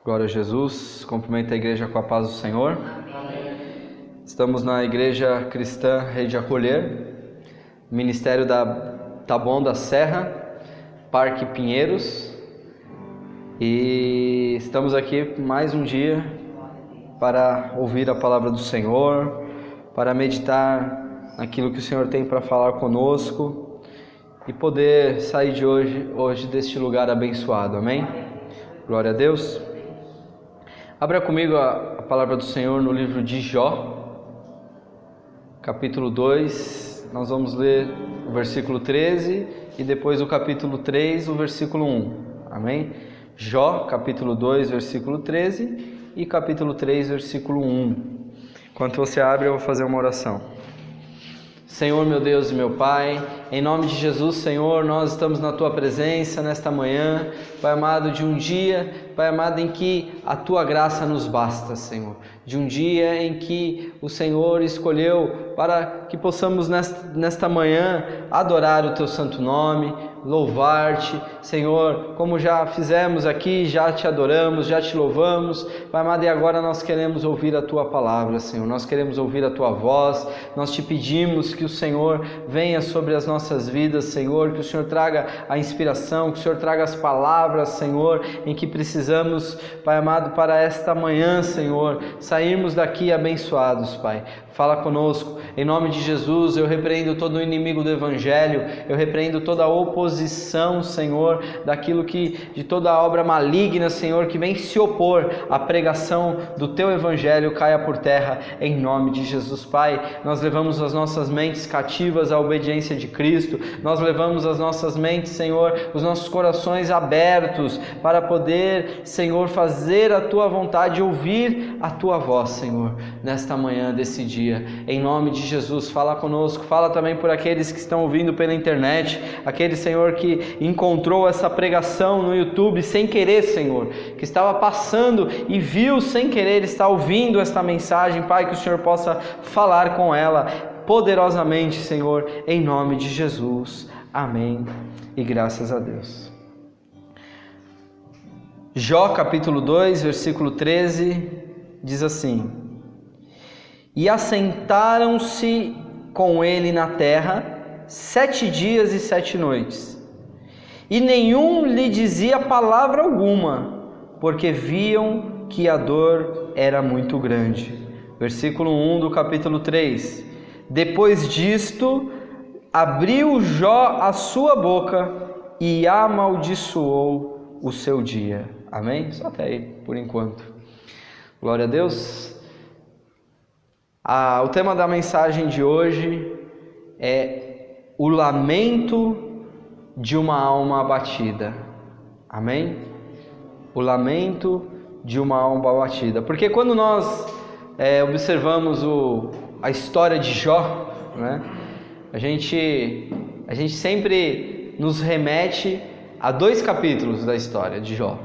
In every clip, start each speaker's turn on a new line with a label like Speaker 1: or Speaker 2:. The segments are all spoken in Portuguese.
Speaker 1: Glória a Jesus. Cumprimento a igreja com a paz do Senhor. Amém. Estamos na Igreja Cristã Rede Acolher, Ministério da Taboão da Serra, Parque Pinheiros, e estamos aqui mais um dia para ouvir a palavra do Senhor, para meditar naquilo que o Senhor tem para falar conosco e poder sair de hoje deste lugar abençoado. Amém? Glória a Deus. Abra comigo a palavra do Senhor no livro de Jó, capítulo 2. Nós vamos ler o versículo 13 e depois o capítulo 3, o versículo 1. Amém? Jó, capítulo 2, versículo 13 e capítulo 3, versículo 1. Enquanto você abre, eu vou fazer uma oração. Senhor, meu Deus e meu Pai, em nome de Jesus, Senhor, nós estamos na Tua presença nesta manhã, Pai amado, de um dia, Pai amado, em que a Tua graça nos basta, Senhor. De um dia em que o Senhor escolheu para que possamos nesta manhã adorar o Teu santo nome, louvar-te, Senhor, como já fizemos aqui, já te adoramos, já te louvamos, Pai amado, e agora nós queremos ouvir a Tua palavra, Senhor, nós queremos ouvir a Tua voz, nós te pedimos que o Senhor venha sobre as nossas vidas, Senhor, que o Senhor traga a inspiração, que o Senhor traga as palavras, Senhor, em que precisamos, Pai amado, para esta manhã, Senhor, sairmos daqui abençoados, Pai. Fala conosco, em nome de Jesus. Eu repreendo todo o inimigo do Evangelho, eu repreendo toda a oposição, Senhor, de toda a obra maligna, Senhor, que vem se opor à pregação do Teu Evangelho, caia por terra, em nome de Jesus, Pai. Nós levamos as nossas mentes cativas à obediência de Cristo, nós levamos as nossas mentes, Senhor, os nossos corações abertos para poder, Senhor, fazer a Tua vontade, ouvir a Tua voz, Senhor, nesta manhã desse dia. Em nome de Jesus, fala conosco, fala também por aqueles que estão ouvindo pela internet, aquele, Senhor, que encontrou essa pregação no YouTube sem querer, Senhor, que estava passando e viu sem querer, está ouvindo esta mensagem, Pai, que o Senhor possa falar com ela poderosamente, Senhor, em nome de Jesus. Amém e graças a Deus. Jó capítulo 2, versículo 13, diz assim: E assentaram-se com ele na terra 7 dias e 7 noites, e nenhum lhe dizia palavra alguma, porque viam que a dor era muito grande. Versículo 1 do capítulo 3: Depois disto, abriu Jó a sua boca e amaldiçoou o seu dia. Amém? Só até aí, por enquanto. Glória a Deus. O tema da mensagem de hoje é o lamento de uma alma abatida. Amém? O lamento de uma alma abatida. Porque quando nós observamos a história de Jó, né, a gente sempre nos remete a 2 capítulos da história de Jó.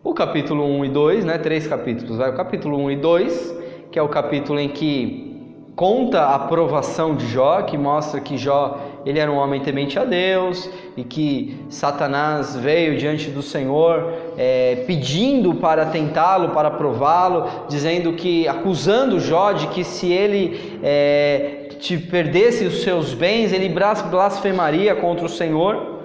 Speaker 1: O capítulo 1 e 2, né, 3 capítulos. O capítulo 1 e 2, que é o capítulo em que conta a provação de Jó, que mostra que Jó ele era um homem temente a Deus e que Satanás veio diante do Senhor pedindo para tentá-lo, para prová-lo, acusando Jó de que se ele perdesse os seus bens, ele blasfemaria contra o Senhor.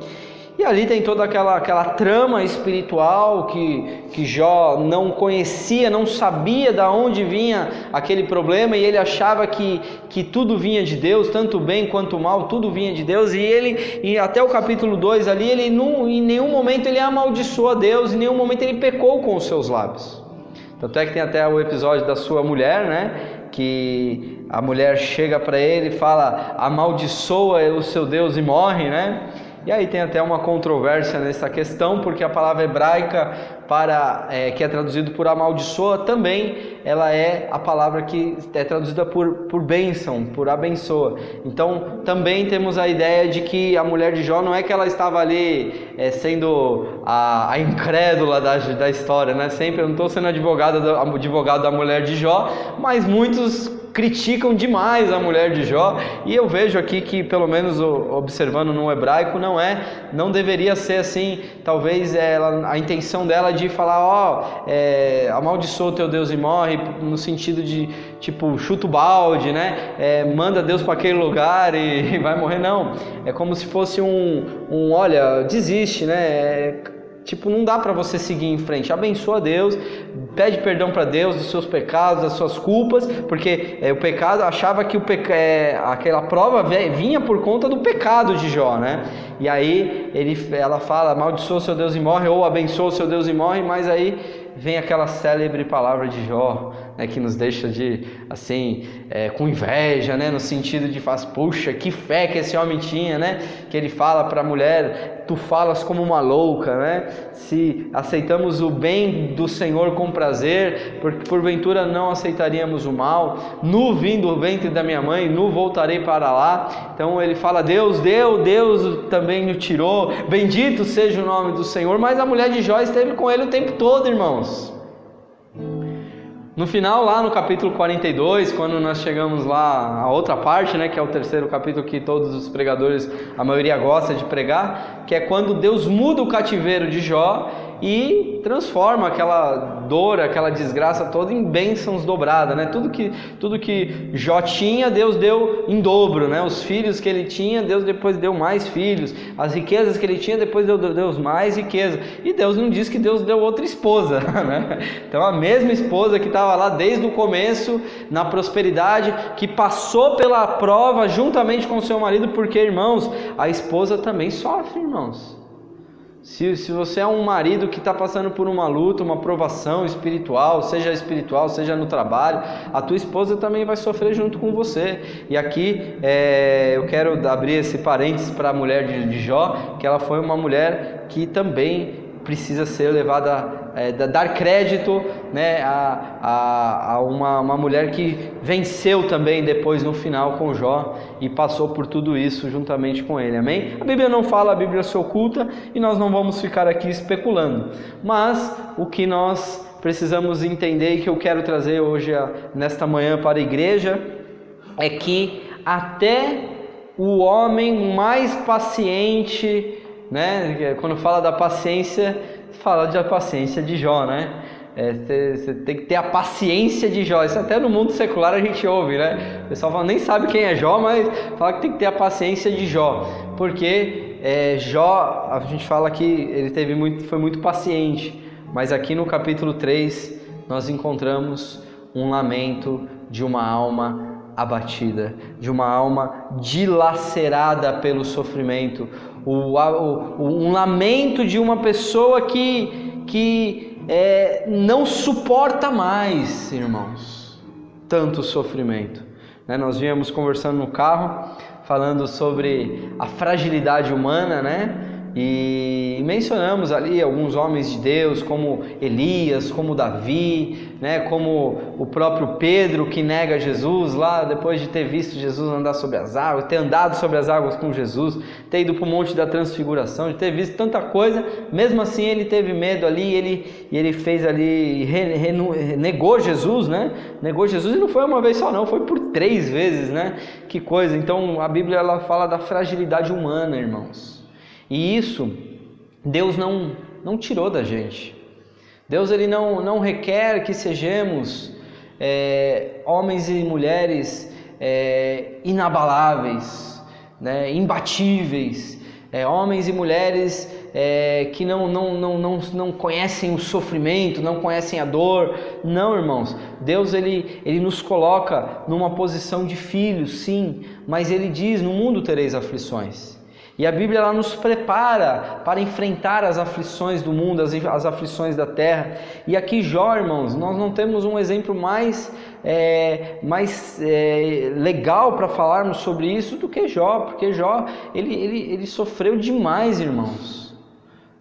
Speaker 1: E ali tem toda aquela trama espiritual que Jó não conhecia, não sabia de onde vinha aquele problema, e ele achava que tudo vinha de Deus, tanto o bem quanto o mal, tudo vinha de Deus, e até o capítulo 2 ali, em nenhum momento ele amaldiçoou a Deus, em nenhum momento ele pecou com os seus lábios. Tanto é que tem até o episódio da sua mulher, né, que a mulher chega para ele e fala: amaldiçoa o seu Deus e morre, né? E aí tem até uma controvérsia nessa questão, porque a palavra hebraica que é traduzido por amaldiçoa, também ela é a palavra que é traduzida por bênção, por abençoa. Então também temos a ideia de que a mulher de Jó não é que ela estava ali sendo a incrédula da história, né? Sempre, eu não estou sendo advogado da mulher de Jó, mas muitos criticam demais a mulher de Jó, e eu vejo aqui que, pelo menos observando no hebraico, não deveria ser assim, talvez a intenção dela de falar, amaldiçoa o teu Deus e morre, no sentido de, tipo, chuta o balde, né, manda Deus para aquele lugar e vai morrer, não, é como se fosse olha, desiste, né, tipo, não dá para você seguir em frente. Abençoa Deus, pede perdão para Deus dos seus pecados, das suas culpas, porque o pecado, achava que aquela prova vinha por conta do pecado de Jó, né? E aí ela fala, amaldiçoa o seu Deus e morre, ou abençoa o seu Deus e morre, mas aí vem aquela célebre palavra de Jó, né, que nos deixa com inveja, né, no sentido de puxa, que fé que esse homem tinha, né, que ele fala para a mulher, tu falas como uma louca, né, se aceitamos o bem do Senhor com prazer, porque porventura não aceitaríamos o mal, nu vim do ventre da minha mãe, nu voltarei para lá. Então ele fala, Deus deu, Deus também o tirou, bendito seja o nome do Senhor, mas a mulher de Jó esteve com ele o tempo todo, irmãos. No final, lá no capítulo 42, quando nós chegamos lá, a outra parte, né, que é o terceiro capítulo que todos os pregadores, a maioria gosta de pregar, que é quando Deus muda o cativeiro de Jó e transforma aquela dor, aquela desgraça toda em bênçãos dobradas, né? Tudo que Jó tinha, Deus deu em dobro, né? Os filhos que ele tinha, Deus depois deu mais filhos. As riquezas que ele tinha, depois deu mais riqueza. E Deus não diz que Deus deu outra esposa, né? Então a mesma esposa que estava lá desde o começo, na prosperidade, que passou pela prova juntamente com o seu marido, porque, irmãos, a esposa também sofre, irmãos. Se você é um marido que está passando por uma luta, uma provação espiritual, seja no trabalho, a tua esposa também vai sofrer junto com você. E aqui eu quero abrir esse parênteses para a mulher de Jó, que ela foi uma mulher que também precisa ser levada, dar crédito, né, a uma mulher que venceu também depois no final com Jó e passou por tudo isso juntamente com ele, amém? A Bíblia não fala, a Bíblia se oculta e nós não vamos ficar aqui especulando, mas o que nós precisamos entender e que eu quero trazer hoje, nesta manhã, para a igreja, é que até o homem mais paciente, né? Quando fala da paciência, fala da paciência de Jó, né? Você tem que ter a paciência de Jó. Isso até no mundo secular a gente ouve, né? O pessoal fala, nem sabe quem é Jó, mas fala que tem que ter a paciência de Jó, porque Jó, a gente fala que ele foi muito paciente, mas aqui no capítulo 3 nós encontramos um lamento de uma alma abatida, de uma alma dilacerada pelo sofrimento, um lamento de uma pessoa que não suporta mais, irmãos, tanto sofrimento, né? Nós viemos conversando no carro, falando sobre a fragilidade humana, né? E mencionamos ali alguns homens de Deus, como Elias, como Davi, né, como o próprio Pedro, que nega Jesus lá depois de ter visto Jesus andar sobre as águas, ter andado sobre as águas com Jesus, ter ido para o Monte da Transfiguração, de ter visto tanta coisa. Mesmo assim ele teve medo ali, ele fez ali, negou Jesus, né? Negou Jesus, e não foi uma vez só não, foi por 3 vezes, né? Que coisa. Então a Bíblia ela fala da fragilidade humana, irmãos. E isso Deus não tirou da gente. Deus ele não requer que sejamos homens e mulheres inabaláveis, né, imbatíveis, homens e mulheres que não conhecem o sofrimento, não conhecem a dor. Não, irmãos, Deus ele nos coloca numa posição de filhos, sim, mas ele diz, no mundo tereis aflições. E a Bíblia ela nos prepara para enfrentar as aflições do mundo, as aflições da terra. E aqui Jó, irmãos, nós não temos um exemplo mais legal para falarmos sobre isso do que Jó, porque Jó ele sofreu demais, irmãos.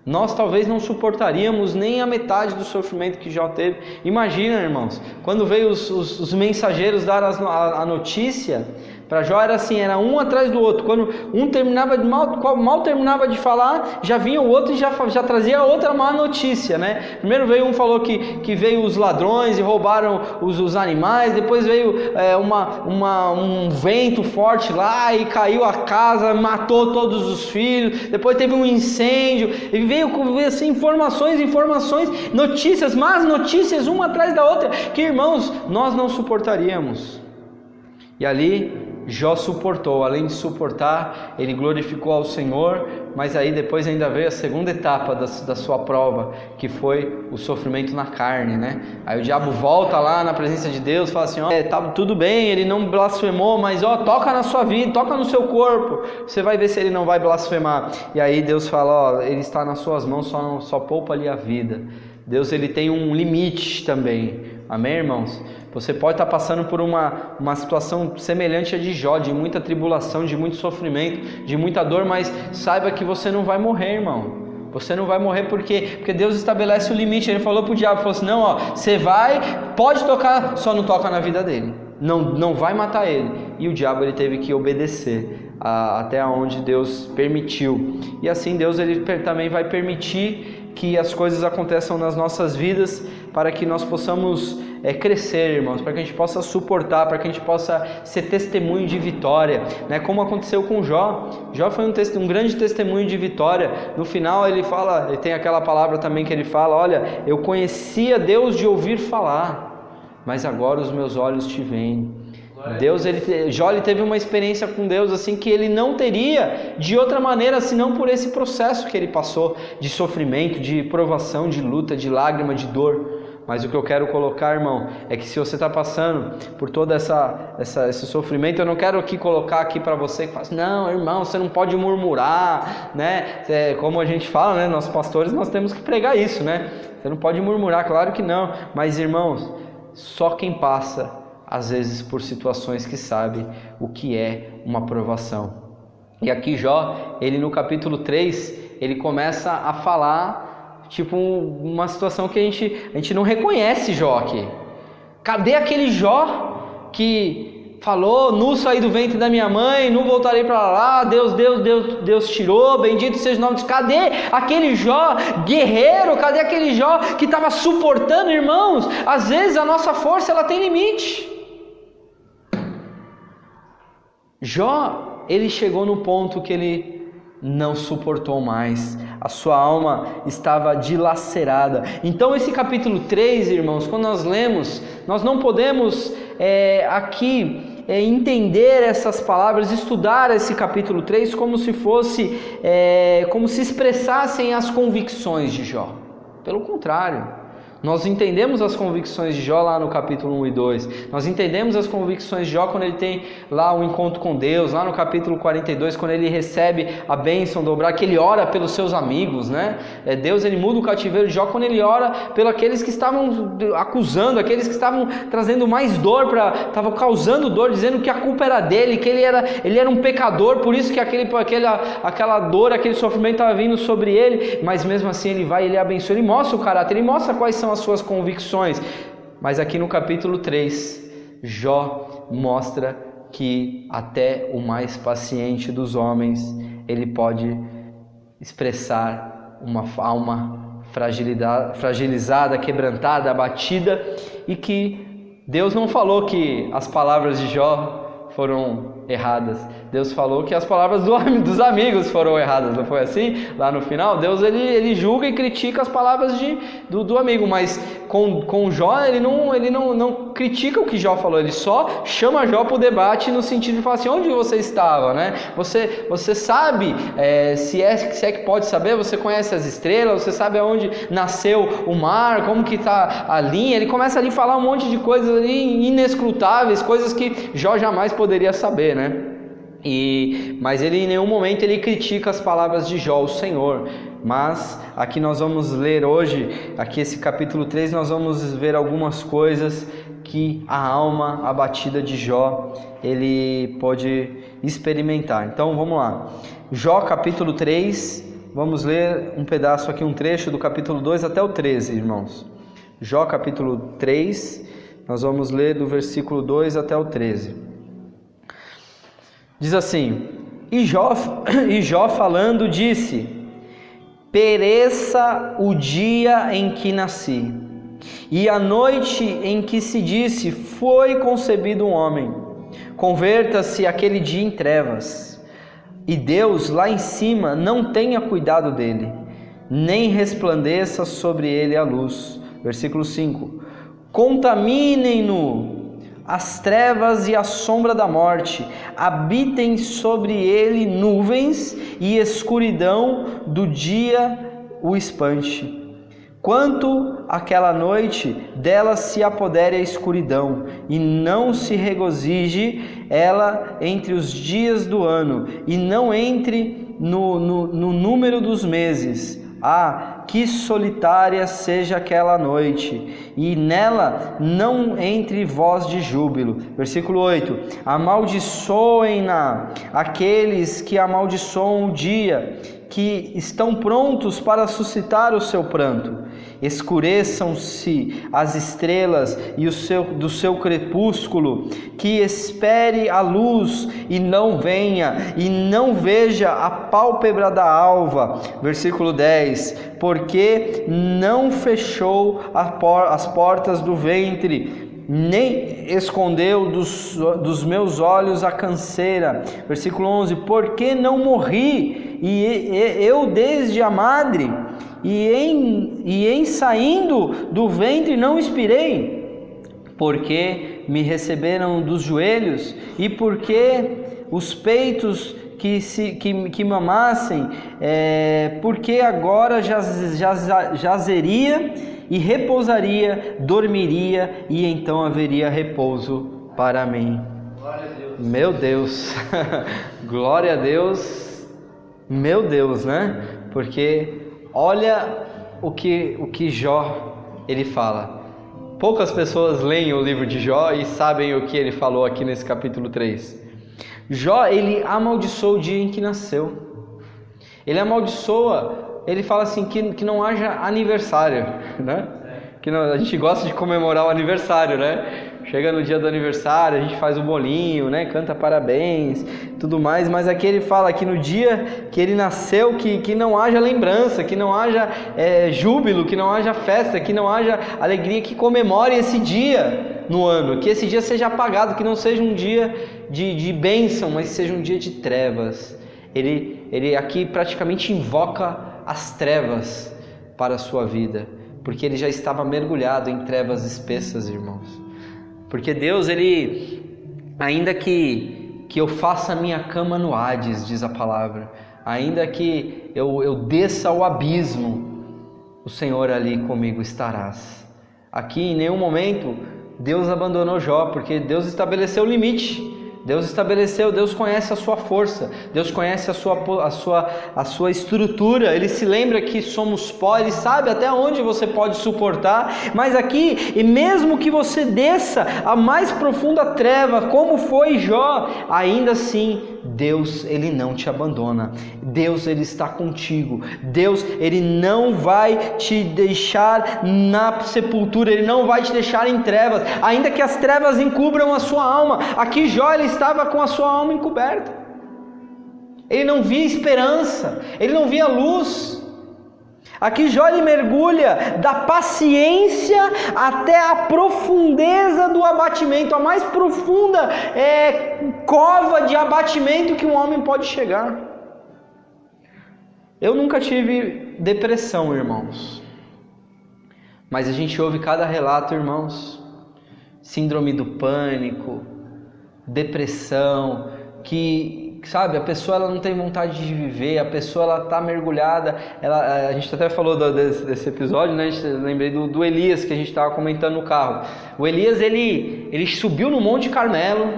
Speaker 1: Nós talvez não suportaríamos nem a metade do sofrimento que Jó teve. Imagina, irmãos, quando veio os mensageiros dar a notícia, Para Jó era assim, era um atrás do outro. Quando um terminava mal terminava de falar, já vinha o outro e já trazia outra má notícia, né? Primeiro veio um, falou que veio os ladrões e roubaram os animais, depois veio um vento forte lá e caiu a casa, matou todos os filhos, depois teve um incêndio, e veio assim, informações, notícias, más notícias, uma atrás da outra, que irmãos, nós não suportaríamos. E ali Jó suportou, além de suportar, ele glorificou ao Senhor, mas aí depois ainda veio a segunda etapa da sua prova, que foi o sofrimento na carne, né? Aí o diabo volta lá na presença de Deus, fala assim, tá tudo bem, ele não blasfemou, mas toca na sua vida, toca no seu corpo, você vai ver se ele não vai blasfemar. E aí Deus fala, ele está nas suas mãos, só poupa ali a vida. Deus, ele tem um limite também, amém, irmãos? Você pode estar passando por uma situação semelhante à de Jó, de muita tribulação, de muito sofrimento, de muita dor, mas saiba que você não vai morrer, irmão. Você não vai morrer porque Deus estabelece o limite. Ele falou para o diabo, falou assim, não, você pode tocar, só não toca na vida dele. Não vai matar ele. E o diabo, ele teve que obedecer até onde Deus permitiu. E assim Deus, ele também vai permitir que as coisas aconteçam nas nossas vidas, para que nós possamos crescer, irmãos, para que a gente possa suportar, para que a gente possa ser testemunho de vitória, né? Como aconteceu com Jó. Jó foi um grande testemunho de vitória. No final ele tem aquela palavra também que ele fala, olha, eu conhecia Deus de ouvir falar, mas agora os meus olhos te veem. Jó teve uma experiência com Deus assim que ele não teria de outra maneira senão por esse processo que ele passou de sofrimento, de provação, de luta, de lágrima, de dor. Mas o que eu quero colocar, irmão, é que se você está passando por todo esse sofrimento, eu não quero colocar aqui para você que fala assim, não, irmão, você não pode murmurar, né? Como a gente fala, né? Nós pastores, nós temos que pregar isso, né? Você não pode murmurar, claro que não. Mas, irmãos, só quem passa às vezes por situações que sabe o que é uma provação. E aqui Jó, ele no capítulo 3, ele começa a falar, tipo, uma situação que a gente não reconhece Jó aqui. Cadê aquele Jó que falou, nu saí do ventre da minha mãe, não voltarei para lá, Deus tirou, bendito seja o nome de Deus. Cadê aquele Jó guerreiro? Cadê aquele Jó que estava suportando, irmãos? Às vezes a nossa força, ela tem limite. Jó, ele chegou no ponto que ele não suportou mais, a sua alma estava dilacerada. Então esse capítulo 3, irmãos, quando nós lemos, nós não podemos entender essas palavras, estudar esse capítulo 3 como se fosse, como se expressassem as convicções de Jó. Pelo contrário, nós entendemos as convicções de Jó lá no capítulo 1 e 2. Nós entendemos as convicções de Jó quando ele tem lá um encontro com Deus, lá no capítulo 42, quando ele recebe a bênção dobrar, que ele ora pelos seus amigos, né? Deus, ele muda o cativeiro de Jó quando ele ora pelos aqueles que estavam acusando, aqueles que estavam trazendo mais dor, estavam causando dor, dizendo que a culpa era dele, que ele era um pecador, por isso que aquela dor, aquele sofrimento estava vindo sobre ele. Mas mesmo assim ele abençoa, ele mostra o caráter, ele mostra quais são as suas convicções. Mas aqui no capítulo 3, Jó mostra que até o mais paciente dos homens, ele pode expressar uma alma fragilizada, quebrantada, abatida, e que Deus não falou que as palavras de Jó foram erradas. Deus falou que as palavras dos amigos foram erradas, não foi assim? Lá no final, Deus ele julga e critica as palavras do amigo, mas com Jó ele não critica o que Jó falou, ele só chama Jó para o debate no sentido de falar assim, onde você estava, né? Você sabe, se é que pode saber, você conhece as estrelas, você sabe aonde nasceu o mar, como que está a linha. Ele começa ali a falar um monte de coisas ali inescrutáveis, coisas que Jó jamais poderia saber, né? Mas ele em nenhum momento ele critica as palavras de Jó, o Senhor. Mas aqui nós vamos ler hoje, aqui esse capítulo 3, nós vamos ver algumas coisas que a alma abatida de Jó, ele pode experimentar. Então vamos lá, Jó capítulo 3, vamos ler um pedaço aqui, um trecho do capítulo 2 até o 13, irmãos. Jó capítulo 3, nós vamos ler do versículo 2 até o 13. Diz assim: e Jó falando disse: pereça o dia em que nasci, e a noite em que se disse, foi concebido um homem. Converta-se aquele dia em trevas, e Deus lá em cima não tenha cuidado dele, nem resplandeça sobre ele a luz. Versículo 5: contaminem-no as trevas e a sombra da morte, habitem sobre ele nuvens, e escuridão do dia o espante. Quanto àquela noite, dela se apodere a escuridão, e não se regozije ela entre os dias do ano, e não entre no número dos meses. Ah, que solitária seja aquela noite, e nela não entre voz de júbilo. Versículo 8: amaldiçoem-na aqueles que amaldiçoam o dia, que estão prontos para suscitar o seu pranto. Escureçam-se as estrelas e do seu crepúsculo, que espere a luz e não venha, e não veja a pálpebra da alva. Versículo 10: porque não fechou as portas do ventre, nem escondeu dos meus olhos a canseira. Versículo 11: porque não morri, e eu desde a madre, e em saindo do ventre não expirei, porque me receberam dos joelhos, e porque os peitos que mamassem, porque agora jazeria e repousaria, dormiria, e então haveria repouso para mim. Glória a Deus. Meu Deus, glória a Deus, meu Deus, né? Porque olha o que Jó ele fala. Poucas pessoas leem o livro de Jó e sabem o que ele falou aqui nesse capítulo 3. Jó, ele amaldiçoa o dia em que nasceu. Ele amaldiçoa, ele fala assim, que não haja aniversário, né? Que não, a gente gosta de comemorar o aniversário, né? Chega no dia do aniversário, a gente faz o bolinho, né? Canta parabéns, tudo mais. Mas aqui ele fala que no dia que ele nasceu, que não haja lembrança, que não haja júbilo, que não haja festa, que não haja alegria, que comemore esse dia no ano. Que esse dia seja apagado, que não seja um dia de bênção, mas seja um dia de trevas. Ele aqui praticamente invoca as trevas para a sua vida, porque ele já estava mergulhado em trevas espessas, irmãos. Porque Deus, ainda que eu faça a minha cama no Hades, diz a palavra, ainda que eu desça ao abismo, o Senhor ali comigo estarás. Aqui em nenhum momento Deus abandonou Jó, porque Deus estabeleceu o limite. Deus conhece a sua força, Deus conhece a sua estrutura. Ele se lembra que somos pó, Ele sabe até onde você pode suportar. Mas aqui, e mesmo que você desça a mais profunda treva, como foi Jó, ainda assim Deus, Ele não te abandona. Deus, Ele está contigo. Deus, Ele não vai te deixar na sepultura, Ele não vai te deixar em trevas, ainda que as trevas encubram a sua alma. Aqui Jó, ele estava com a sua alma encoberta. Ele não via esperança, ele não via luz. Aqui Jó, ele mergulha da paciência até a profundeza do abatimento, a mais profunda cova de abatimento que um homem pode chegar. Eu nunca tive depressão, irmãos, mas a gente ouve cada relato, irmãos, síndrome do pânico, depressão, que, sabe, a pessoa ela não tem vontade de viver, a pessoa ela está mergulhada, a gente até falou desse episódio, né? Lembrei do Elias, que a gente estava comentando no carro. O Elias, ele subiu no Monte Carmelo,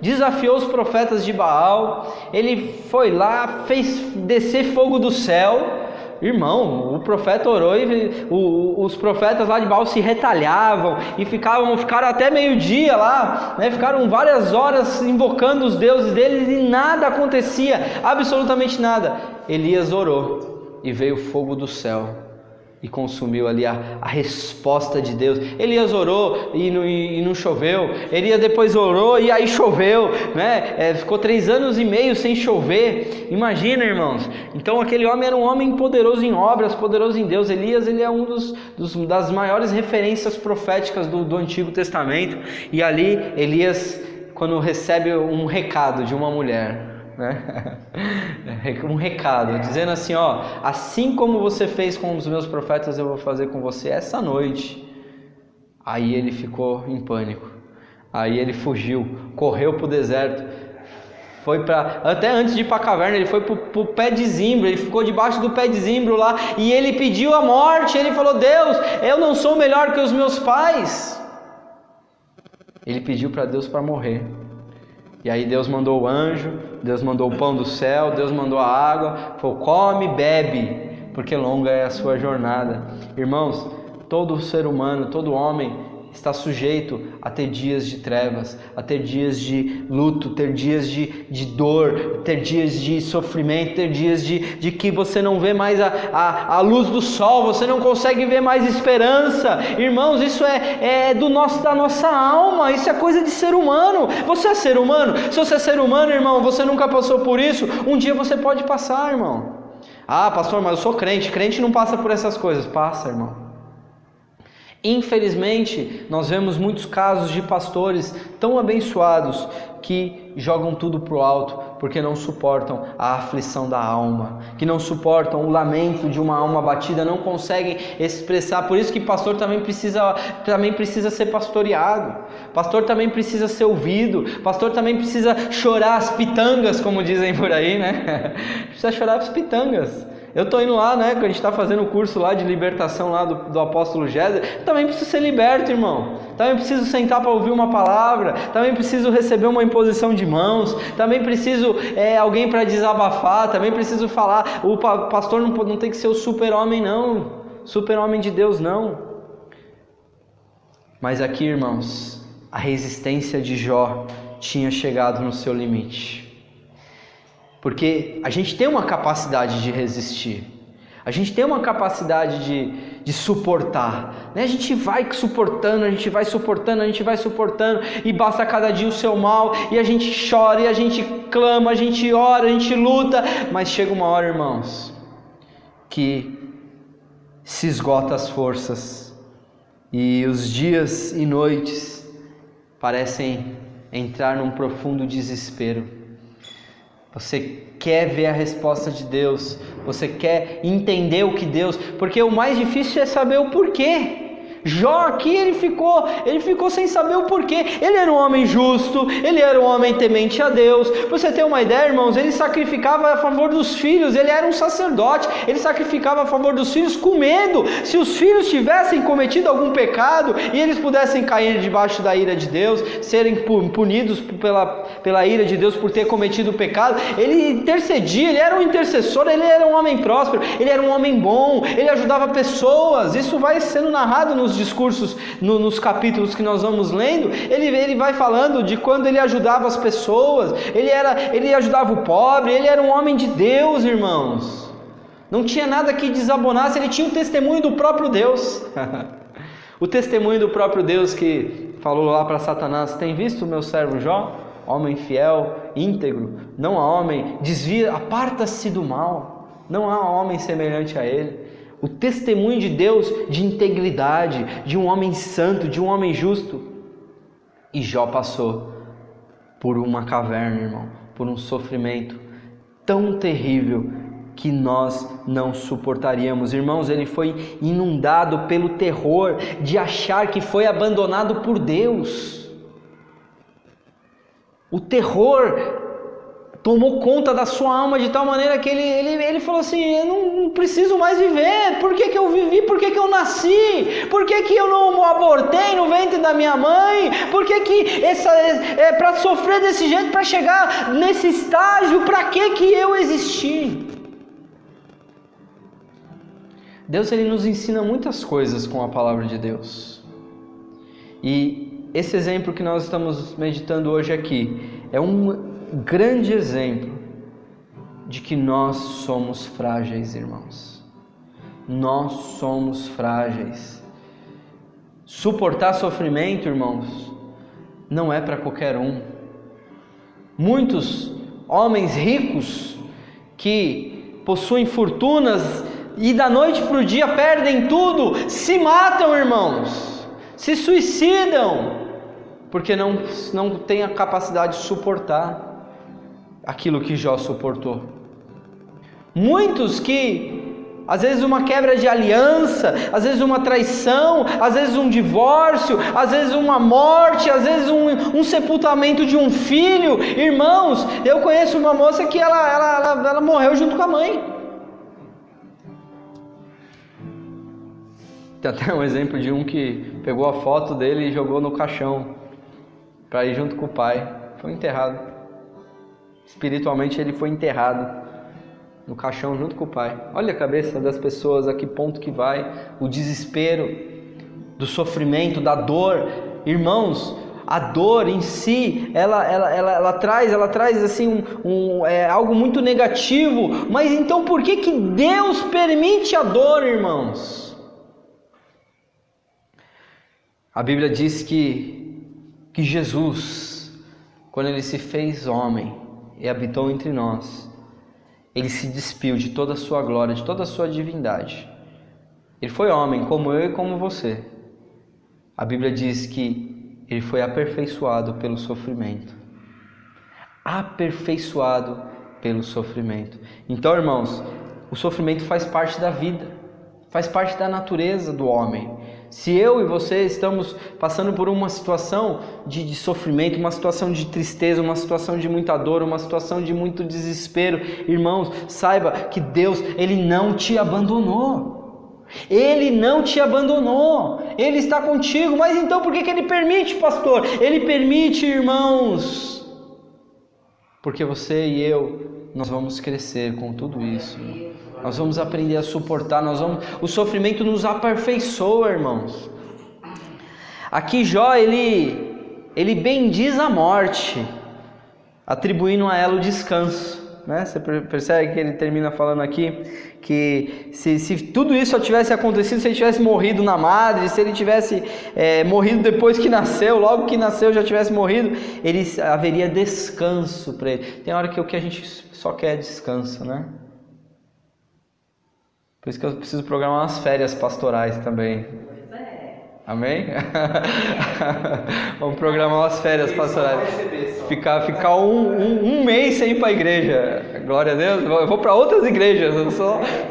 Speaker 1: desafiou os profetas de Baal, ele foi lá, fez descer fogo do céu. Irmão, o profeta orou e os profetas lá de Baal se retalhavam e ficaram até meio-dia lá, né? Ficaram várias horas invocando os deuses deles e nada acontecia, absolutamente nada. Elias orou e veio fogo do céu e consumiu ali a resposta de Deus. Elias orou e não choveu. Elias depois orou e aí choveu, né? Ficou 3 anos e meio sem chover. Imagina, irmãos. Então aquele homem era um homem poderoso em obras, poderoso em Deus. Elias, ele é das maiores referências proféticas do Antigo Testamento. E ali Elias, quando recebe um recado de uma mulher, né? Um recado dizendo assim, ó, assim como você fez com os meus profetas, eu vou fazer com você essa noite. Aí ele ficou em pânico, aí ele fugiu, correu para o deserto, até antes de ir para a caverna, ele foi para o pé de zimbro, ele ficou debaixo do pé de zimbro lá, e ele pediu a morte. Ele falou: Deus, eu não sou melhor que os meus pais. Ele pediu para Deus para morrer. E aí Deus mandou o anjo, Deus mandou o pão do céu, Deus mandou a água, falou: come, bebe, porque longa é a sua jornada. Irmãos, todo ser humano, todo homem está sujeito a ter dias de trevas, a ter dias de luto, ter dias de dor, ter dias de sofrimento, ter dias de que você não vê mais a luz do sol, você não consegue ver mais esperança. Irmãos, isso da nossa alma, isso é coisa de ser humano. Você é ser humano? Se você é ser humano, irmão, você nunca passou por isso, um dia você pode passar, irmão. Ah, pastor, mas eu sou crente. Crente não passa por essas coisas. Passa, irmão. Infelizmente, nós vemos muitos casos de pastores tão abençoados que jogam tudo para o alto porque não suportam a aflição da alma, que não suportam o lamento de uma alma abatida, não conseguem expressar. Por isso que pastor também precisa ser pastoreado, pastor também precisa ser ouvido, pastor também precisa chorar as pitangas, como dizem por aí, né? Precisa chorar as pitangas. Eu estou indo lá, né, que a gente está fazendo o curso lá de libertação lá do apóstolo Géser. Também preciso ser liberto, irmão. Também preciso sentar para ouvir uma palavra. Também preciso receber uma imposição de mãos. Também preciso alguém para desabafar. Também preciso falar. O pastor não tem que ser o super-homem, não. Super-homem de Deus, não. Mas aqui, irmãos, a resistência de Jó tinha chegado no seu limite. Porque a gente tem uma capacidade de resistir, a gente tem uma capacidade de suportar, né? A gente vai suportando, e basta cada dia o seu mal, e a gente chora, e a gente clama, a gente ora, a gente luta, mas chega uma hora, irmãos, que se esgota as forças, e os dias e noites parecem entrar num profundo desespero. Você quer ver a resposta de Deus, você quer entender o que Deus... Porque o mais difícil é saber o porquê. Jó aqui, ele ficou sem saber o porquê. Ele era um homem justo, ele era um homem temente a Deus. Pra você ter uma ideia, irmãos, ele sacrificava a favor dos filhos, ele era um sacerdote, ele sacrificava a favor dos filhos com medo. Se os filhos tivessem cometido algum pecado e eles pudessem cair debaixo da ira de Deus, serem punidos pela ira de Deus por ter cometido o pecado, ele intercedia, ele era um intercessor, ele era um homem próspero, ele era um homem bom, ele ajudava pessoas. Isso vai sendo narrado nos discursos, nos capítulos que nós vamos lendo. Ele vai falando de quando ele ajudava as pessoas, ele ajudava o pobre, ele era um homem de Deus, irmãos. Não tinha nada que desabonasse, ele tinha o testemunho do próprio Deus. O testemunho do próprio Deus que falou lá para Satanás: tem visto o meu servo Jó? Homem fiel, íntegro, não há homem, aparta-se do mal, não há homem semelhante a ele. O testemunho de Deus de integridade, de um homem santo, de um homem justo. E Jó passou por uma caverna, irmão, por um sofrimento tão terrível que nós não suportaríamos. Irmãos, ele foi inundado pelo terror de achar que foi abandonado por Deus. O terror tomou conta da sua alma de tal maneira que ele falou assim: eu não preciso mais viver. Por que eu vivi? Por que eu nasci? Por que eu não abortei no ventre da minha mãe? Por que para sofrer desse jeito, para chegar nesse estágio, para que eu existi? Deus, ele nos ensina muitas coisas com a palavra de Deus. E esse exemplo que nós estamos meditando hoje aqui é um grande exemplo de que nós somos frágeis, irmãos. nós somos frágeis. Suportar sofrimento, irmãos, não é para qualquer um. Muitos homens ricos que possuem fortunas e da noite para o dia perdem tudo, se matam, irmãos, se suicidam, porque não têm a capacidade de suportar aquilo que Jó suportou. Muitos que, às vezes uma quebra de aliança, às vezes uma traição, às vezes um divórcio, às vezes uma morte, às vezes um sepultamento de um filho. Irmãos, eu conheço uma moça que ela morreu junto com a mãe. Tem até um exemplo de um que pegou a foto dele e jogou no caixão para ir junto com o pai. Foi enterrado. Espiritualmente ele foi enterrado no caixão junto com o pai. Olha a cabeça das pessoas, a que ponto que vai o desespero, do sofrimento, da dor. Irmãos, a dor em si, ela traz assim algo muito negativo. Mas então por que Deus permite a dor, irmãos? A Bíblia diz que Jesus, quando Ele se fez homem e habitou entre nós, Ele se despiu de toda a sua glória, de toda a sua divindade. Ele foi homem, como eu e como você. A Bíblia diz que Ele foi aperfeiçoado pelo sofrimento. Aperfeiçoado pelo sofrimento. Então, irmãos, o sofrimento faz parte da vida, faz parte da natureza do homem. Se eu e você estamos passando por uma situação de sofrimento, uma situação de tristeza, uma situação de muita dor, uma situação de muito desespero, irmãos, saiba que Deus, Ele não te abandonou. Ele não te abandonou. Ele está contigo. Mas então por que Ele permite, pastor? Ele permite, irmãos, porque você e eu, nós vamos crescer com tudo isso. Nós vamos aprender a suportar, o sofrimento nos aperfeiçoa, irmãos. Aqui Jó, ele bendiz a morte, atribuindo a ela o descanso, né? Você percebe que ele termina falando aqui que se tudo isso tivesse acontecido, se ele tivesse morrido na madre, se ele tivesse morrido depois que nasceu, logo que nasceu já tivesse morrido, haveria descanso para ele. Tem hora que o que a gente só quer é descanso, né? Por isso que eu preciso programar umas férias pastorais também. Amém? Vamos programar umas férias pastorais. Ficar um mês sem ir para a igreja. Glória a Deus. Eu vou para outras igrejas.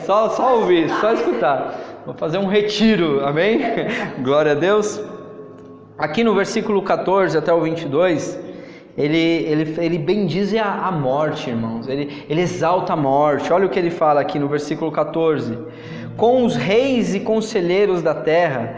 Speaker 1: Só ouvir, só escutar. Vou fazer um retiro. Amém? Glória a Deus. Aqui no versículo 14 até o 22... Ele bendiz a morte, irmãos. Ele exalta a morte. Olha o que ele fala aqui no versículo 14: com os reis e conselheiros da terra,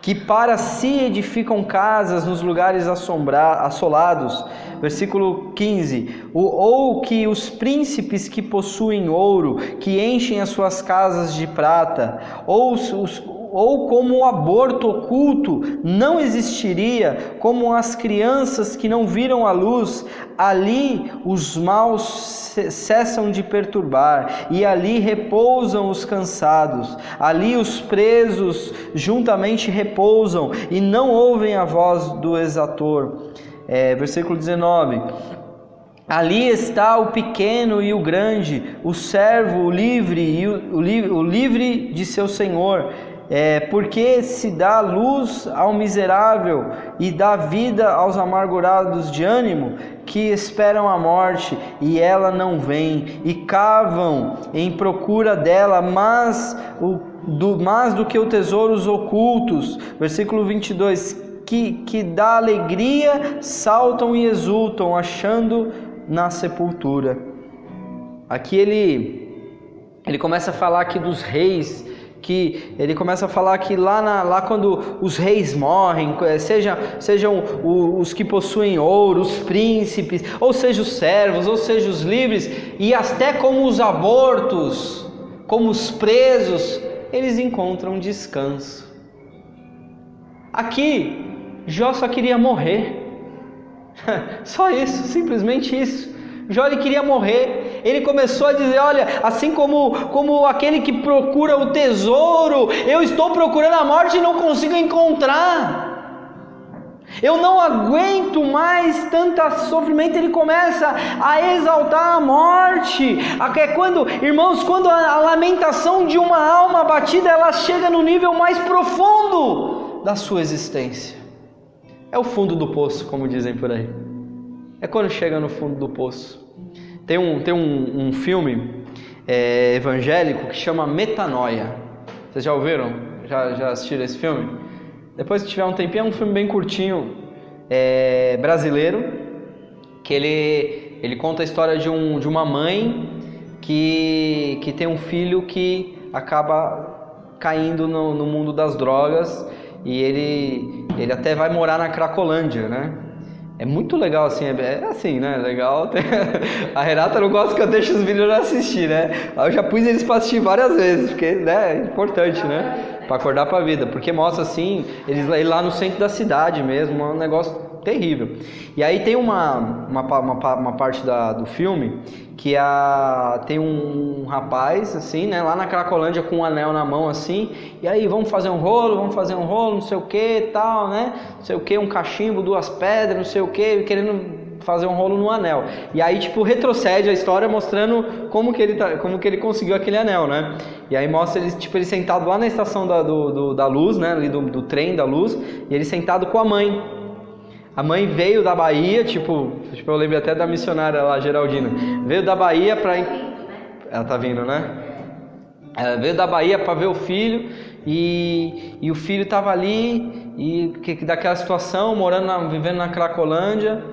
Speaker 1: que para si edificam casas nos lugares assolados. Versículo 15: ou que os príncipes que possuem ouro, que enchem as suas casas de prata, ou como o aborto oculto não existiria, como as crianças que não viram a luz, ali os maus cessam de perturbar, e ali repousam os cansados, ali os presos juntamente repousam, e não ouvem a voz do exator. Versículo 19: ali está o pequeno e o grande, o servo, o livre e o livre de seu senhor. Porque se dá luz ao miserável e dá vida aos amargurados de ânimo, que esperam a morte e ela não vem, e cavam em procura dela, mais do que os tesouros ocultos. Versículo 22: que dá alegria, saltam e exultam, achando na sepultura. Aqui ele começa a falar aqui dos reis, que ele começa a falar que lá quando os reis morrem, sejam os que possuem ouro, os príncipes, ou seja os servos, ou seja os livres, e até como os abortos, como os presos, eles encontram descanso. Aqui Jó só queria morrer. Só isso, simplesmente isso. Jó, ele queria morrer. Ele começou a dizer, olha, assim como aquele que procura o tesouro, eu estou procurando a morte e não consigo encontrar. Eu não aguento mais tanto sofrimento. Ele começa a exaltar a morte. Irmãos, quando a lamentação de uma alma abatida, ela chega no nível mais profundo da sua existência. É o fundo do poço, como dizem por aí. É quando chega no fundo do poço. Tem um filme evangélico que chama Metanoia. Vocês já ouviram? Já assistiram esse filme? Depois que tiver um tempinho, é um filme bem curtinho, brasileiro, que ele conta a história de uma mãe que tem um filho que acaba caindo no mundo das drogas, e ele até vai morar na Cracolândia, né? É muito legal, assim, assim, né? Legal. A Renata não gosta que eu deixe os vídeos pra assistir, né? Eu já pus eles pra assistir várias vezes, porque, né, é importante, né? Pra acordar pra vida, porque mostra, assim, eles lá no centro da cidade mesmo, é um negócio terrível. E aí tem uma parte do filme que tem um rapaz, assim, né, lá na Cracolândia com um anel na mão, assim, e aí vamos fazer um rolo, não sei o que, tal, né, não sei o que, um cachimbo, 2 pedras, não sei o que, querendo fazer um rolo no anel. E aí, tipo, retrocede a história mostrando como que ele conseguiu aquele anel, né? E aí mostra ele sentado lá na estação da luz, né, ali do trem da luz, e ele sentado com a mãe. A mãe veio da Bahia, tipo, eu lembro até da missionária lá, Geraldina. Veio da Bahia ela tá vindo, né? Ela veio da Bahia para ver o filho, e o filho tava ali, e daquela situação, vivendo na Cracolândia,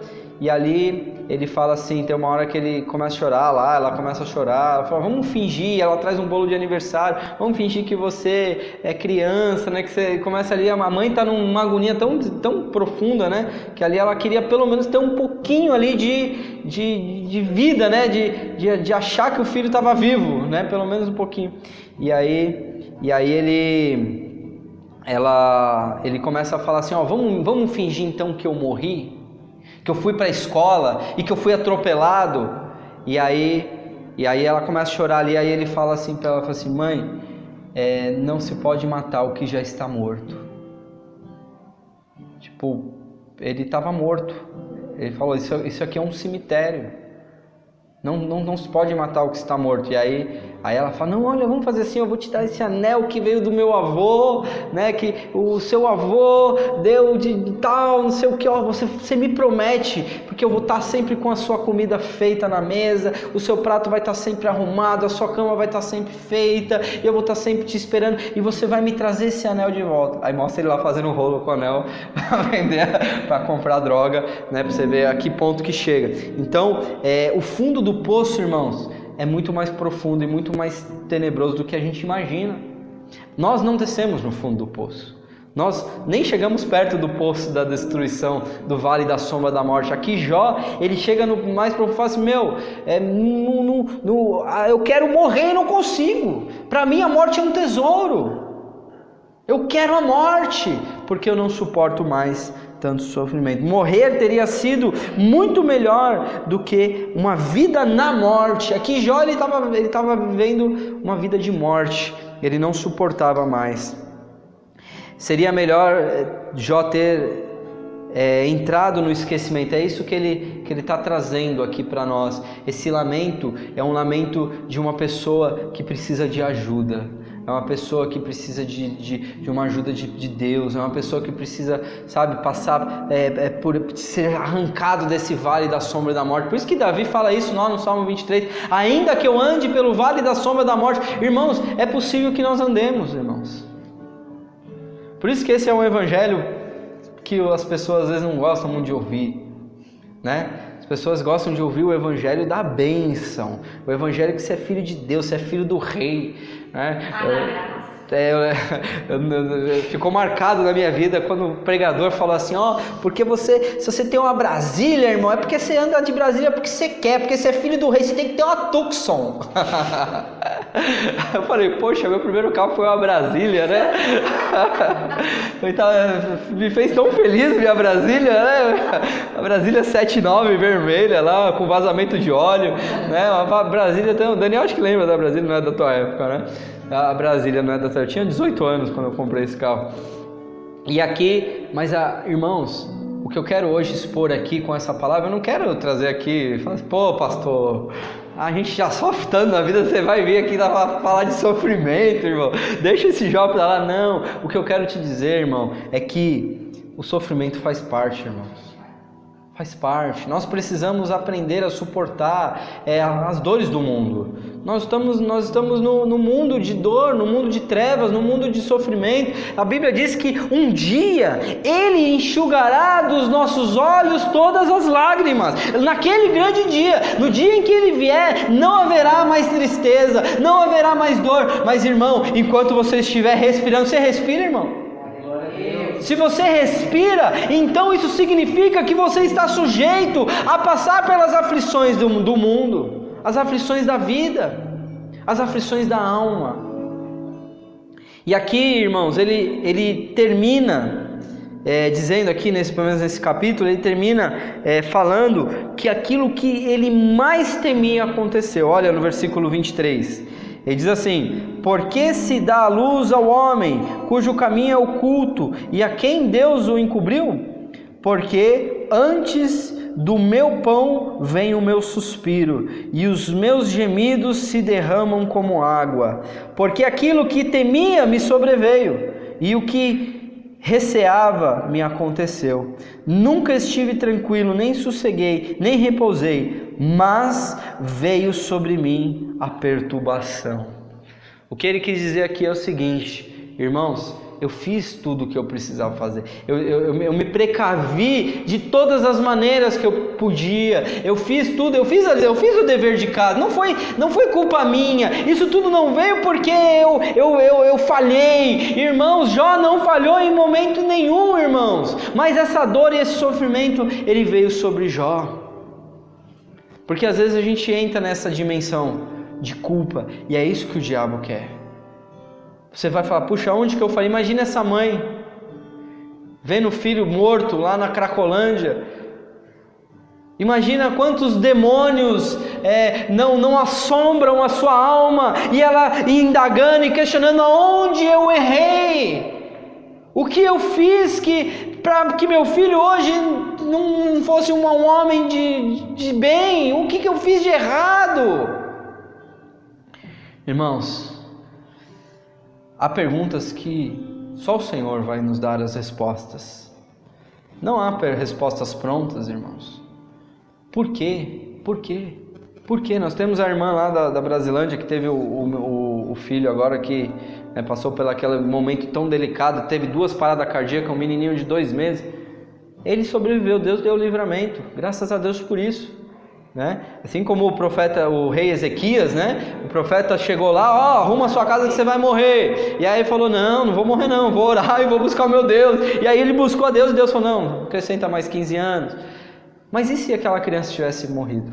Speaker 1: e ali ele fala assim, tem uma hora que ele começa a chorar lá, ela começa a chorar, ela fala, vamos fingir, ela traz um bolo de aniversário, vamos fingir que você é criança, né, que você começa ali, a mãe está numa agonia tão profunda, né, que ali ela queria pelo menos ter um pouquinho ali de vida, né, de achar que o filho estava vivo, né, pelo menos um pouquinho. E aí ele começa a falar assim, ó, vamos fingir então que eu morri, que eu fui para a escola e que eu fui atropelado. E aí ela começa a chorar ali, aí ele fala assim para ela, fala assim, mãe, não se pode matar o que já está morto. Tipo, ele estava morto. Ele falou, isso aqui é um cemitério. Não se pode matar o que está morto. E aí ela fala, não, olha, vamos fazer assim, eu vou te dar esse anel que veio do meu avô, né, que o seu avô deu de tal, não sei o que, ó, você me promete, porque eu vou estar sempre com a sua comida feita na mesa, o seu prato vai estar sempre arrumado, a sua cama vai estar sempre feita, e eu vou estar sempre te esperando, e você vai me trazer esse anel de volta. Aí mostra ele lá fazendo um rolo com o anel para vender, para comprar droga, né, para você ver a que ponto que chega. Então, o fundo do poço, irmãos, é muito mais profundo e muito mais tenebroso do que a gente imagina. Nós não descemos no fundo do poço. Nós nem chegamos perto do poço da destruição, do vale da sombra da morte. Aqui Jó, ele chega no mais profundo e fala assim, eu quero morrer e não consigo. Para mim a morte é um tesouro. Eu quero a morte, porque eu não suporto mais tanto sofrimento. Morrer teria sido muito melhor do que uma vida na morte. Aqui Jó, ele estava vivendo uma vida de morte. Ele não suportava mais. Seria melhor Jó ter entrado no esquecimento. É isso que ele está trazendo aqui para nós. Esse lamento é um lamento de uma pessoa que precisa de ajuda. É uma pessoa que precisa de uma ajuda de Deus. É uma pessoa que precisa, sabe, passar por ser arrancado desse vale da sombra da morte. Por isso que Davi fala isso lá no Salmo 23. Ainda que eu ande pelo vale da sombra da morte. Irmãos, é possível que nós andemos, irmãos. Por isso que esse é um evangelho que as pessoas às vezes não gostam muito de ouvir, né? As pessoas gostam de ouvir o evangelho da bênção, o evangelho que você é filho de Deus, você é filho do rei, né? Ficou marcado na minha vida quando o pregador falou assim, porque se você tem uma Brasília, irmão, é porque você anda de Brasília porque você quer, porque você é filho do rei, você tem que ter uma Tucson. Eu falei, poxa, meu primeiro carro foi uma Brasília, né? Me fez tão feliz minha Brasília, né? A Brasília 79 vermelha lá, com vazamento de óleo, né? A Brasília, o Daniel acho que lembra da Brasília, não é da tua época, né? A Brasília não é da tua, eu tinha 18 anos quando eu comprei esse carro. E aqui, mas irmãos, o que eu quero hoje expor aqui com essa palavra, eu não quero trazer aqui, falar assim, pô pastor, a gente já sofre tanto na vida, você vai vir aqui para falar de sofrimento, irmão, deixa esse jogo para lá. Não, o que eu quero te dizer, irmão, é que o sofrimento faz parte, irmãos. Faz parte, nós precisamos aprender a suportar as dores do mundo. Nós estamos no mundo de dor, no mundo de trevas, no mundo de sofrimento. A Bíblia diz que um dia Ele enxugará dos nossos olhos todas as lágrimas. Naquele grande dia, no dia em que Ele vier, não haverá mais tristeza, não haverá mais dor. Mas irmão, enquanto você estiver respirando, você respira, irmão? Se você respira, então isso significa que você está sujeito a passar pelas aflições do mundo, as aflições da vida, as aflições da alma. E aqui, irmãos, ele termina dizendo aqui, pelo menos nesse capítulo, ele termina falando que aquilo que ele mais temia aconteceu. Olha no versículo 23. Ele diz assim: porque se dá a luz ao homem, cujo caminho é oculto, e a quem Deus o encobriu? Porque antes do meu pão vem o meu suspiro, e os meus gemidos se derramam como água. Porque aquilo que temia me sobreveio, e o que receava me aconteceu. Nunca estive tranquilo, nem sosseguei, nem repousei, mas veio sobre mim a perturbação. O que ele quis dizer aqui é o seguinte, irmãos, eu fiz tudo o que eu precisava fazer, eu me precavi de todas as maneiras que eu podia, eu fiz tudo, eu fiz o dever de casa, não foi culpa minha, isso tudo não veio porque eu falhei, irmãos. Jó não falhou em momento nenhum, irmãos, mas essa dor e esse sofrimento, ele veio sobre Jó, porque às vezes a gente entra nessa dimensão de culpa, e é isso que o diabo quer. Você vai falar, puxa, onde que eu falei? Imagina essa mãe vendo o filho morto lá na Cracolândia. Imagina quantos demônios não assombram a sua alma, e ela indagando e questionando aonde eu errei, o que eu fiz para que meu filho hoje não fosse um homem de bem, o que eu fiz de errado? Irmãos, há perguntas que só o Senhor vai nos dar as respostas. Não há respostas prontas, irmãos. Por quê? Por quê? Por quê? Nós temos a irmã lá da Brasilândia que teve o filho agora que passou por aquele momento tão delicado, teve 2 paradas cardíacas, um menininho de 2 meses. Ele sobreviveu, Deus deu o livramento, graças a Deus por isso. Assim como o rei Ezequias, o profeta chegou lá, arruma a sua casa que você vai morrer, e aí ele falou, não vou morrer não, vou orar e vou buscar o meu Deus, e aí ele buscou a Deus, e Deus falou, não, acrescenta mais 15 anos, mas e se aquela criança tivesse morrido?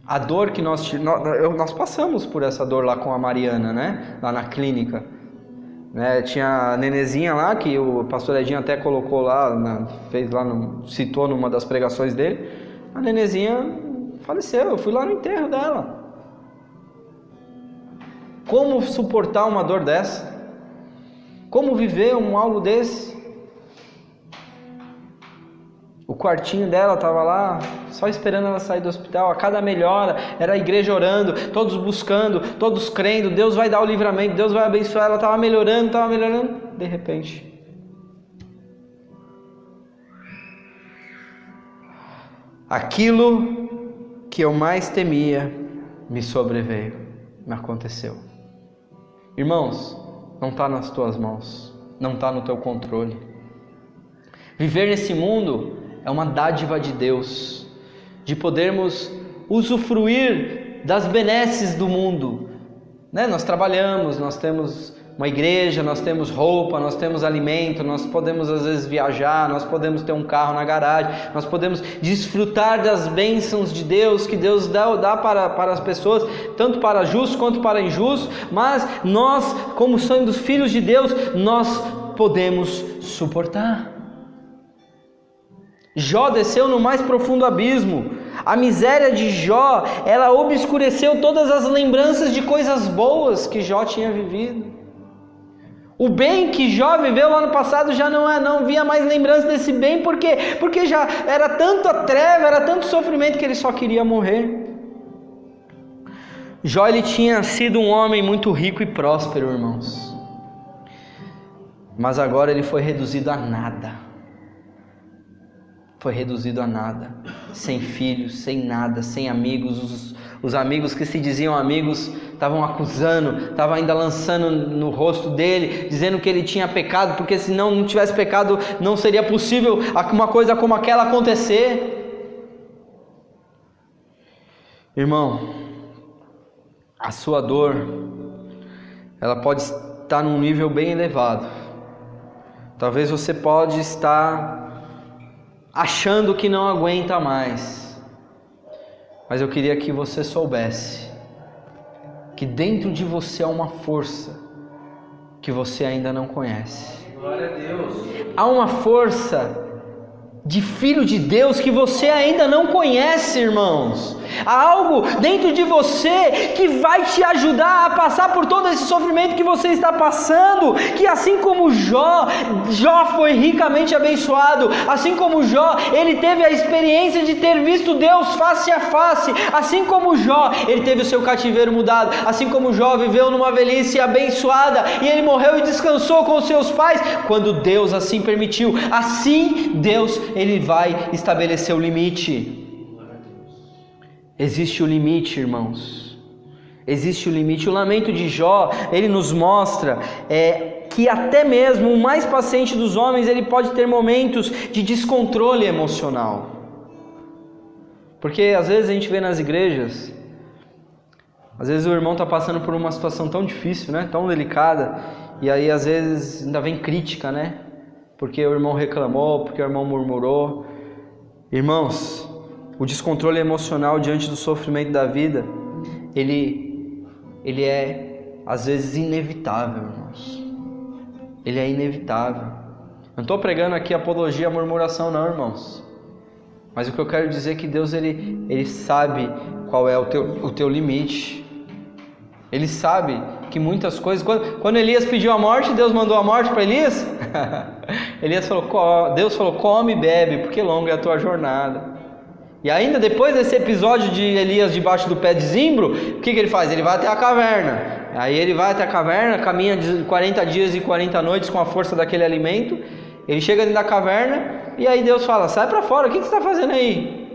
Speaker 1: A dor que nós passamos por essa dor lá com a Mariana, lá na clínica, tinha a nenezinha lá, que o pastor Edinho até colocou lá, citou numa das pregações dele. A nenezinha faleceu, eu fui lá no enterro dela. Como suportar uma dor dessa? Como viver algo desse? O quartinho dela estava lá, só esperando ela sair do hospital. A cada melhora, era a igreja orando, todos buscando, todos crendo, Deus vai dar o livramento, Deus vai abençoar. Ela estava melhorando, de repente... aquilo que eu mais temia me sobreveio, me aconteceu. Irmãos, não está nas tuas mãos, não está no teu controle. Viver nesse mundo é uma dádiva de Deus, de podermos usufruir das benesses do mundo. Nós trabalhamos, nós temos uma igreja, nós temos roupa, nós temos alimento, nós podemos às vezes viajar, nós podemos ter um carro na garagem, nós podemos desfrutar das bênçãos de Deus, que Deus dá para as pessoas, tanto para justos quanto para injustos, mas nós, como sendo filhos de Deus, nós podemos suportar. Jó desceu no mais profundo abismo. A miséria de Jó, ela obscureceu todas as lembranças de coisas boas que Jó tinha vivido. O bem que Jó viveu lá no passado já não via mais lembrança desse bem, porque já era tanta treva, era tanto sofrimento que ele só queria morrer. Jó, ele tinha sido um homem muito rico e próspero, irmãos, mas agora ele foi reduzido a nada. Foi reduzido a nada, sem filhos, sem nada, sem amigos. Os amigos que se diziam amigos estavam acusando, estavam ainda lançando no rosto dele, dizendo que ele tinha pecado, porque se não tivesse pecado não seria possível uma coisa como aquela acontecer. Irmão, a sua dor, ela pode estar num nível bem elevado. Talvez você pode estar achando que não aguenta mais, mas eu queria que você soubesse que dentro de você há uma força que você ainda não conhece.
Speaker 2: Glória a Deus.
Speaker 1: Há uma força de filho de Deus que você ainda não conhece, irmãos. Há algo dentro de você que vai te ajudar a passar por todo esse sofrimento que você está passando, que assim como Jó foi ricamente abençoado, assim como Jó, ele teve a experiência de ter visto Deus face a face, assim como Jó, ele teve o seu cativeiro mudado, assim como Jó viveu numa velhice abençoada, e ele morreu e descansou com os seus pais, quando Deus assim permitiu, assim Deus, ele vai estabelecer o limite. Existe o limite, irmãos. Existe o limite. O lamento de Jó, ele nos mostra que até mesmo o mais paciente dos homens, ele pode ter momentos de descontrole emocional. Porque às vezes a gente vê nas igrejas, às vezes o irmão está passando por uma situação tão difícil, né? Tão delicada, e aí às vezes ainda vem crítica, né? Porque o irmão reclamou, porque o irmão murmurou. Irmãos, o descontrole emocional diante do sofrimento da vida, ele é às vezes inevitável, irmãos. Ele é inevitável. Eu não estou pregando aqui apologia à murmuração não, irmãos. Mas o que eu quero dizer é que Deus ele sabe qual é o teu limite. Ele sabe que muitas coisas... Quando Elias pediu a morte, Deus mandou a morte para Elias? Deus falou, come e bebe, porque longa é a tua jornada. E ainda depois desse episódio de Elias debaixo do pé de zimbro, o que ele faz? Ele vai até a caverna. Aí ele vai até a caverna, caminha 40 dias e 40 noites com a força daquele alimento. Ele chega dentro da caverna e aí Deus fala, sai para fora, o que você está fazendo aí?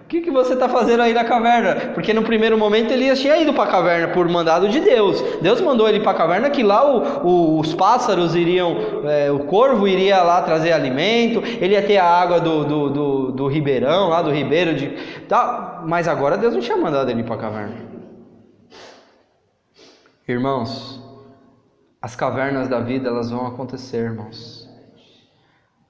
Speaker 1: O que você está fazendo aí na caverna? Porque no primeiro momento Elias tinha ido para a caverna por mandado de Deus. Deus mandou ele para a caverna, que lá os pássaros iriam, o corvo iria lá trazer alimento, ele ia ter a água do ribeirão, lá do ribeiro. Mas agora Deus não tinha mandado ele para a caverna. Irmãos, as cavernas da vida, elas vão acontecer, irmãos.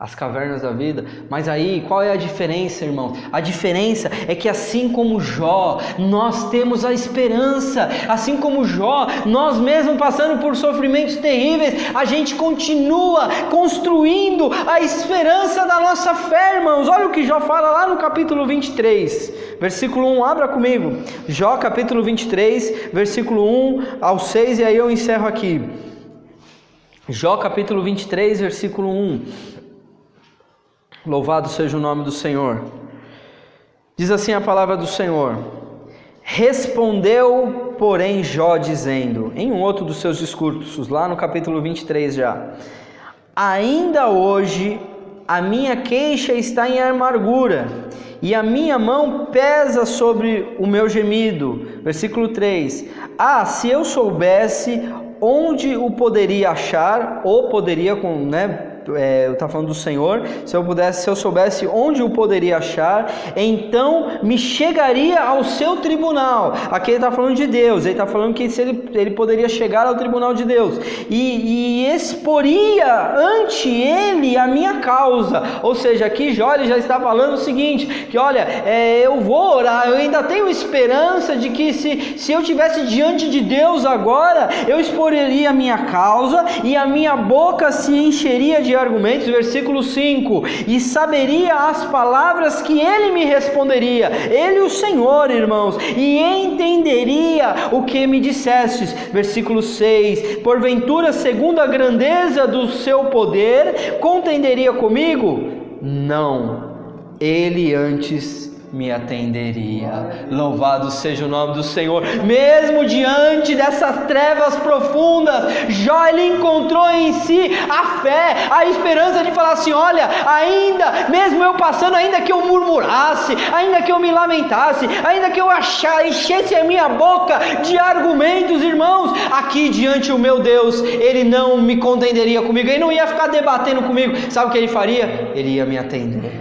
Speaker 1: As cavernas da vida, mas aí qual é a diferença, irmão? A diferença é que assim como Jó, nós temos a esperança, assim como Jó, nós mesmo passando por sofrimentos terríveis, a gente continua construindo a esperança da nossa fé, irmãos. Olha o que Jó fala lá no capítulo 23, versículo 1, abra comigo, Jó capítulo 23, versículo 1 ao 6, e aí eu encerro aqui. Jó capítulo 23, versículo 1. Louvado seja o nome do Senhor. Diz assim a palavra do Senhor: respondeu, porém, Jó dizendo, em um outro dos seus discursos, lá no capítulo 23 já: ainda hoje a minha queixa está em amargura, e a minha mão pesa sobre o meu gemido. Versículo 3: se eu soubesse onde o poderia achar, ou poderia está falando do Senhor, se eu soubesse onde o poderia achar, então me chegaria ao seu tribunal. Aqui ele está falando de Deus, ele está falando que ele poderia chegar ao tribunal de Deus, e exporia ante ele a minha causa. Ou seja, aqui Jó ele já está falando o seguinte, que olha, eu vou orar, eu ainda tenho esperança de que se eu estivesse diante de Deus agora, eu exporia a minha causa, e a minha boca se encheria de argumentos. Versículo 5, e saberia as palavras que ele me responderia, ele o Senhor, irmãos, e entenderia o que me dissestes. Versículo 6, porventura segundo a grandeza do seu poder, contenderia comigo? Não, ele antes me atenderia. Louvado seja o nome do Senhor. Mesmo diante dessas trevas profundas, Jó ele encontrou em si a fé, a esperança de falar assim: olha, ainda, mesmo eu passando, ainda que eu murmurasse, ainda que eu me lamentasse, ainda que eu enchesse a minha boca de argumentos, irmãos, aqui diante o meu Deus, ele não me contenderia comigo, ele não ia ficar debatendo comigo. Sabe o que ele faria? Ele ia me atender.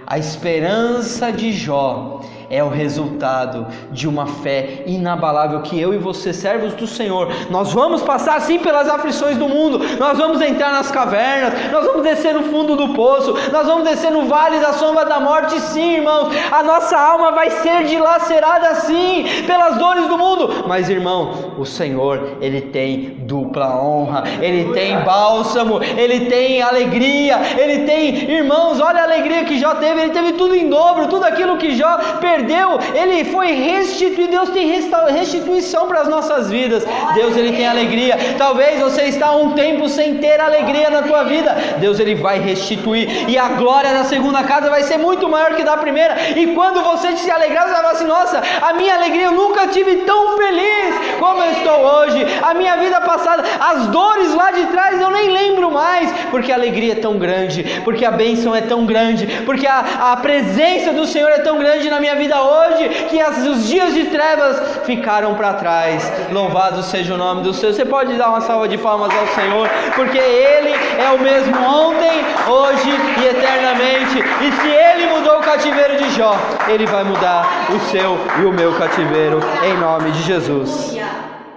Speaker 1: A esperança de Jó é o resultado de uma fé inabalável que eu e você, servos do Senhor, nós vamos passar sim pelas aflições do mundo, nós vamos entrar nas cavernas, nós vamos descer no fundo do poço, nós vamos descer no vale da sombra da morte, sim, irmãos, a nossa alma vai ser dilacerada sim, pelas dores do mundo, mas irmão, o Senhor, Ele tem dupla honra, Ele tem bálsamo, Ele tem alegria, Ele tem, irmãos, olha a alegria que Jó teve, ele teve tudo em dobro, tudo aquilo que Jó perdeu, ele foi restituído. Deus tem restituição para as nossas vidas. Deus ele tem alegria. Talvez você está há um tempo sem ter alegria na tua vida. Deus ele vai restituir, e a glória da segunda casa vai ser muito maior que da primeira. E quando você se alegrar, você vai falar assim: nossa, a minha alegria, eu nunca tive tão feliz como eu estou hoje. A minha vida passada, as dores lá de trás eu nem lembro mais, porque a alegria é tão grande, porque a bênção é tão grande, porque a presença do Senhor é tão grande na minha vida hoje, que os dias de trevas ficaram para trás. Louvado seja o nome do Senhor. Você pode dar uma salva de palmas ao Senhor, porque Ele é o mesmo ontem, hoje e eternamente. E se Ele mudou o cativeiro de Jó, Ele vai mudar o seu e o meu cativeiro, em nome de Jesus.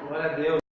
Speaker 1: Glória a Deus.